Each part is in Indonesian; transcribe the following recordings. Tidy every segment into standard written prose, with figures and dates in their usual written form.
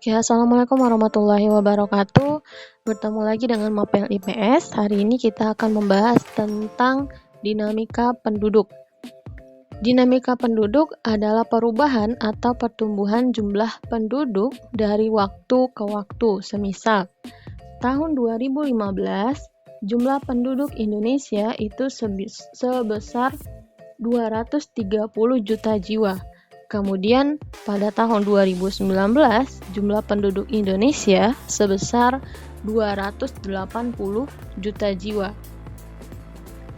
Oke, assalamualaikum warahmatullahi wabarakatuh. Bertemu lagi dengan Mapel IPS. Hari ini kita akan membahas tentang dinamika penduduk. Dinamika penduduk adalah perubahan atau pertumbuhan jumlah penduduk dari waktu ke waktu. Semisal, tahun 2015, jumlah penduduk Indonesia itu sebesar 230 juta jiwa. Kemudian pada tahun 2019 jumlah penduduk Indonesia sebesar 280 juta jiwa.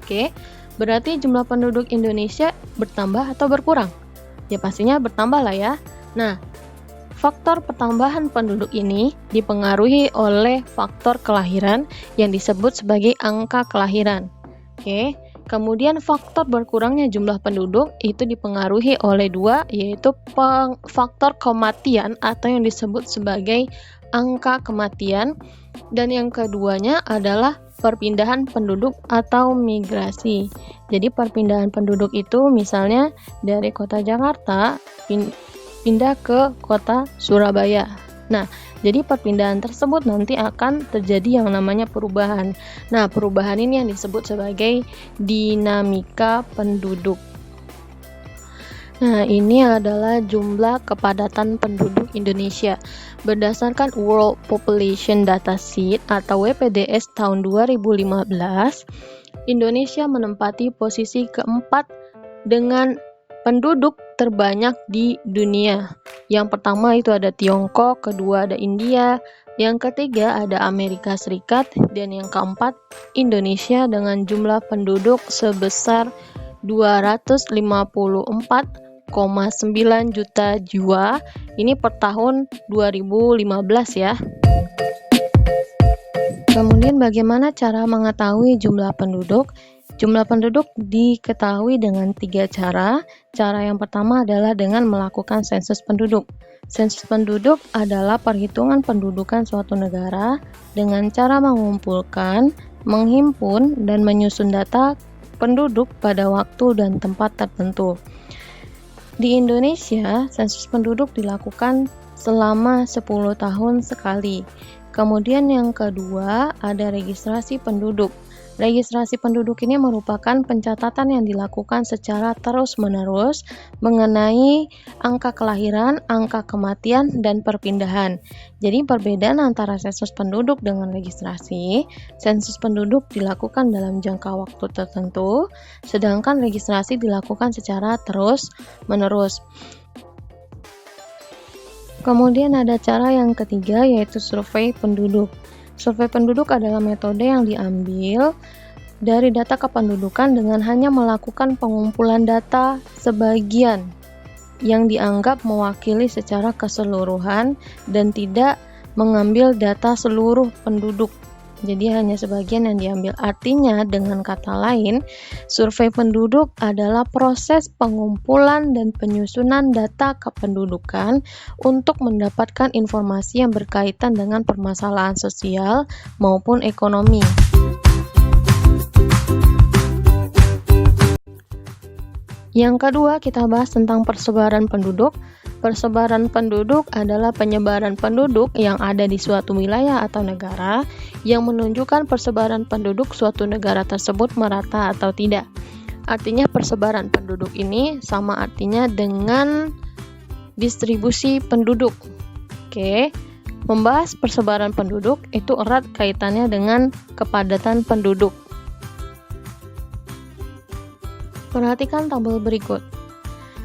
Oke, berarti jumlah penduduk Indonesia bertambah atau berkurang? Ya pastinya bertambah lah ya. Nah, faktor pertambahan penduduk ini dipengaruhi oleh faktor kelahiran yang disebut sebagai angka kelahiran. Oke. Kemudian faktor berkurangnya jumlah penduduk itu dipengaruhi oleh dua, yaitu faktor kematian atau yang disebut sebagai angka kematian, dan yang keduanya adalah perpindahan penduduk atau migrasi. Jadi perpindahan penduduk itu misalnya dari kota Jakarta pindah ke kota Surabaya. Nah, jadi perpindahan tersebut nanti akan terjadi yang namanya perubahan. Nah, perubahan ini yang disebut sebagai dinamika penduduk. Nah, ini adalah jumlah kepadatan penduduk Indonesia. Berdasarkan World Population Datasheet atau WPDS tahun 2015, Indonesia menempati posisi keempat dengan penduduk terbanyak di dunia. Yang pertama itu ada Tiongkok, kedua ada India, yang ketiga ada Amerika Serikat, dan yang keempat Indonesia dengan jumlah penduduk sebesar 254,9 juta jiwa. Ini per tahun 2015 ya. Kemudian bagaimana cara mengetahui jumlah penduduk? Jumlah penduduk diketahui dengan 3 cara. Cara yang pertama adalah dengan melakukan sensus penduduk. Sensus penduduk adalah perhitungan pendudukan suatu negara dengan cara mengumpulkan, menghimpun, dan menyusun data penduduk pada waktu dan tempat tertentu. Di Indonesia, sensus penduduk dilakukan selama 10 tahun sekali. Kemudian yang kedua ada registrasi penduduk. Registrasi penduduk ini merupakan pencatatan yang dilakukan secara terus-menerus mengenai angka kelahiran, angka kematian, dan perpindahan. Jadi perbedaan antara sensus penduduk dengan registrasi, sensus penduduk dilakukan dalam jangka waktu tertentu, sedangkan registrasi dilakukan secara terus-menerus. Kemudian ada cara yang ketiga, yaitu survei penduduk. Survei penduduk adalah metode yang diambil dari data kependudukan dengan hanya melakukan pengumpulan data sebagian yang dianggap mewakili secara keseluruhan dan tidak mengambil data seluruh penduduk. Jadi hanya sebagian yang diambil. Artinya dengan kata lain, survei penduduk adalah proses pengumpulan dan penyusunan data kependudukan untuk mendapatkan informasi yang berkaitan dengan permasalahan sosial maupun ekonomi. Yang kedua, kita bahas tentang persebaran penduduk. Persebaran penduduk adalah penyebaran penduduk yang ada di suatu wilayah atau negara yang menunjukkan persebaran penduduk suatu negara tersebut merata atau tidak. Artinya persebaran penduduk ini sama artinya dengan distribusi penduduk. Oke, membahas persebaran penduduk itu erat kaitannya dengan kepadatan penduduk. Perhatikan tabel berikut.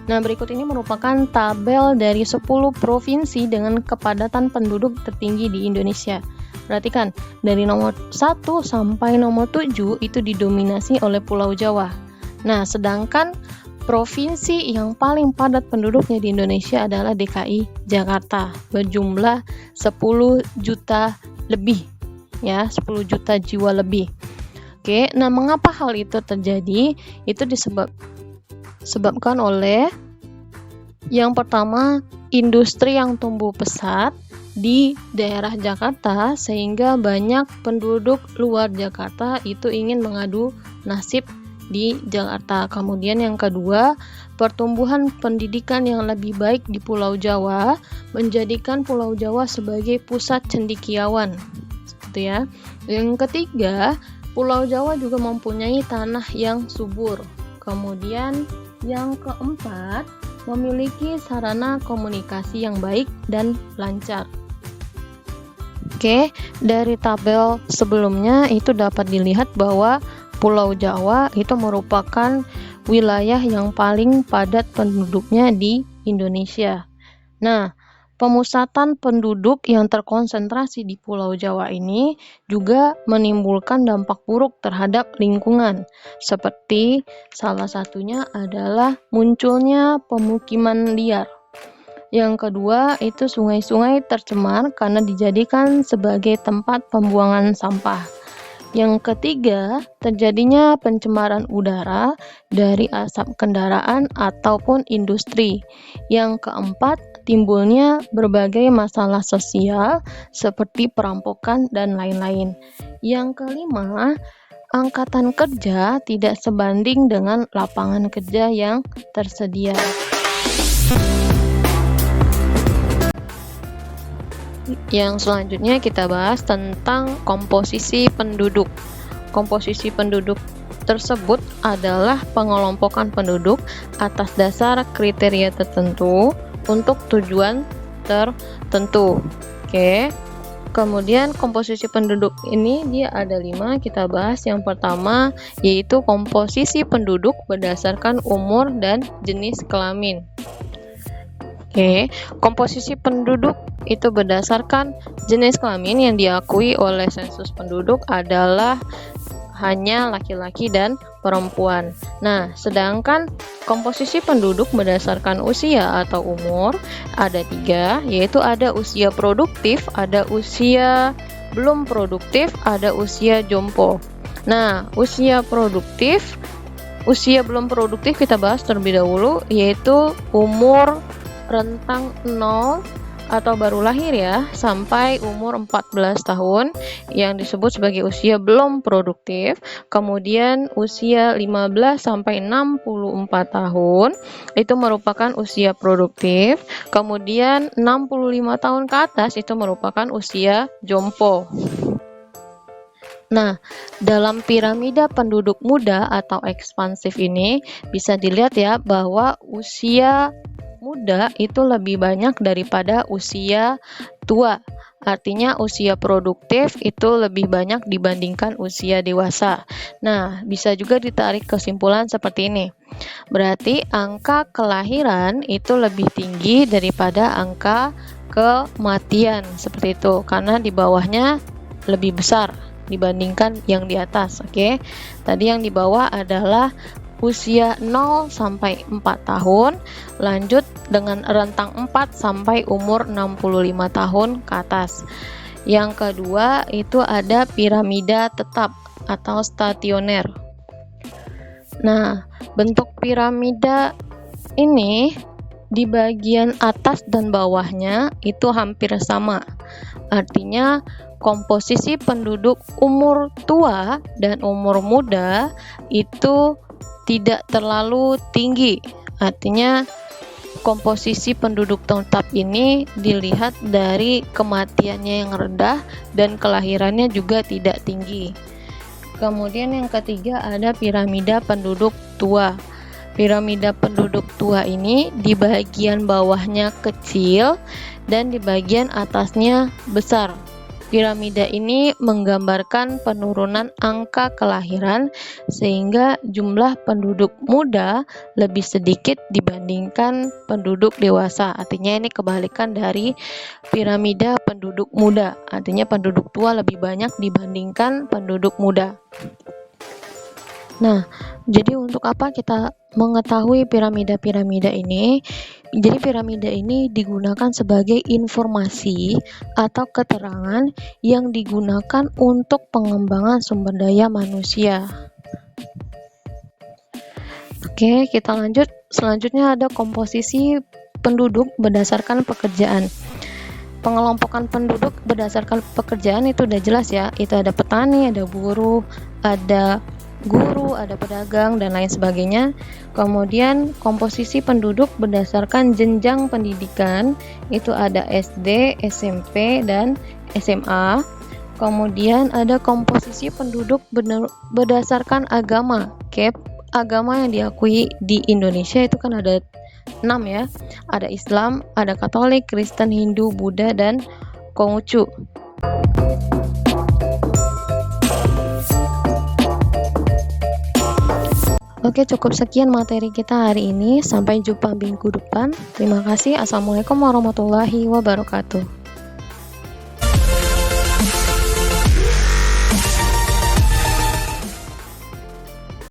Nah, berikut ini merupakan tabel dari 10 provinsi dengan kepadatan penduduk tertinggi di Indonesia. Perhatikan, dari nomor 1 sampai nomor 7 itu didominasi oleh Pulau Jawa. Nah, sedangkan provinsi yang paling padat penduduknya di Indonesia adalah DKI Jakarta, berjumlah 10 juta lebih, ya, 10 juta jiwa lebih. Oke, nah mengapa hal itu terjadi? Itu disebabkan oleh yang pertama, industri yang tumbuh pesat di daerah Jakarta sehingga banyak penduduk luar Jakarta itu ingin mengadu nasib di Jakarta. Kemudian yang kedua, pertumbuhan pendidikan yang lebih baik di Pulau Jawa menjadikan Pulau Jawa sebagai pusat cendekiawan. Gitu ya. Yang ketiga, Pulau Jawa juga mempunyai tanah yang subur. Kemudian yang keempat, memiliki sarana komunikasi yang baik dan lancar. Oke, dari tabel sebelumnya itu dapat dilihat bahwa Pulau Jawa itu merupakan wilayah yang paling padat penduduknya di Indonesia. Nah, pemusatan penduduk yang terkonsentrasi di Pulau Jawa ini juga menimbulkan dampak buruk terhadap lingkungan, seperti salah satunya adalah munculnya pemukiman liar. Yang kedua, itu sungai-sungai tercemar karena dijadikan sebagai tempat pembuangan sampah. Yang ketiga, terjadinya pencemaran udara dari asap kendaraan ataupun industri. Yang keempat, timbulnya berbagai masalah sosial seperti perampokan dan lain-lain. Yang kelima, angkatan kerja tidak sebanding dengan lapangan kerja yang tersedia. Yang selanjutnya kita bahas tentang komposisi penduduk. Komposisi penduduk tersebut adalah pengelompokan penduduk atas dasar kriteria tertentu untuk tujuan tertentu. Oke. Kemudian komposisi penduduk ini dia ada 5, kita bahas yang pertama yaitu komposisi penduduk berdasarkan umur dan jenis kelamin. Oke, komposisi penduduk itu berdasarkan jenis kelamin yang diakui oleh sensus penduduk adalah hanya laki-laki dan perempuan. Nah, sedangkan komposisi penduduk berdasarkan usia atau umur ada 3, yaitu ada usia produktif, ada usia belum produktif, ada usia jompo. Nah, usia belum produktif kita bahas terlebih dahulu, yaitu umur rentang 0 atau baru lahir ya sampai umur 14 tahun yang disebut sebagai usia belum produktif. Kemudian usia 15 sampai 64 tahun itu merupakan usia produktif. Kemudian 65 tahun ke atas itu merupakan usia jompo. Nah, dalam piramida penduduk muda atau ekspansif ini bisa dilihat ya bahwa usia muda itu lebih banyak daripada usia tua. Artinya usia produktif itu lebih banyak dibandingkan usia dewasa. Nah, bisa juga ditarik kesimpulan seperti ini. Berarti angka kelahiran itu lebih tinggi daripada angka kematian, seperti itu. Karena di bawahnya lebih besar dibandingkan yang di atas. Oke. Tadi yang di bawah adalah usia 0 sampai 4 tahun, lanjut dengan rentang 4 sampai umur 65 tahun ke atas. Yang kedua itu ada piramida tetap atau stasioner. Nah, bentuk piramida ini di bagian atas dan bawahnya itu hampir sama. Artinya komposisi penduduk umur tua dan umur muda itu tidak terlalu tinggi. Artinya komposisi penduduk tetap ini dilihat dari kematiannya yang rendah dan kelahirannya juga tidak tinggi. Kemudian yang ketiga ada piramida penduduk tua. Piramida penduduk tua ini di bagian bawahnya kecil dan di bagian atasnya besar. Piramida ini menggambarkan penurunan angka kelahiran sehingga jumlah penduduk muda lebih sedikit dibandingkan penduduk dewasa. Artinya ini kebalikan dari piramida penduduk muda. Artinya penduduk tua lebih banyak dibandingkan penduduk muda. Nah, jadi untuk apa kita mengetahui piramida-piramida ini? Jadi piramida ini digunakan sebagai informasi atau keterangan yang digunakan untuk pengembangan sumber daya manusia. Oke, kita lanjut. Selanjutnya ada komposisi penduduk berdasarkan pekerjaan. Pengelompokan penduduk berdasarkan pekerjaan itu udah jelas ya. Itu ada petani, ada buruh, ada guru, ada pedagang, dan lain sebagainya. Kemudian komposisi penduduk berdasarkan jenjang pendidikan, itu ada SD, SMP, dan SMA. Kemudian ada komposisi penduduk berdasarkan agama, KEP. Agama yang diakui di Indonesia itu kan ada 6 ya. Ada Islam, ada Katolik, Kristen, Hindu, Buddha, dan Konghucu. Oke, cukup sekian materi kita hari ini. Sampai jumpa minggu depan. Terima kasih. Assalamualaikum warahmatullahi wabarakatuh.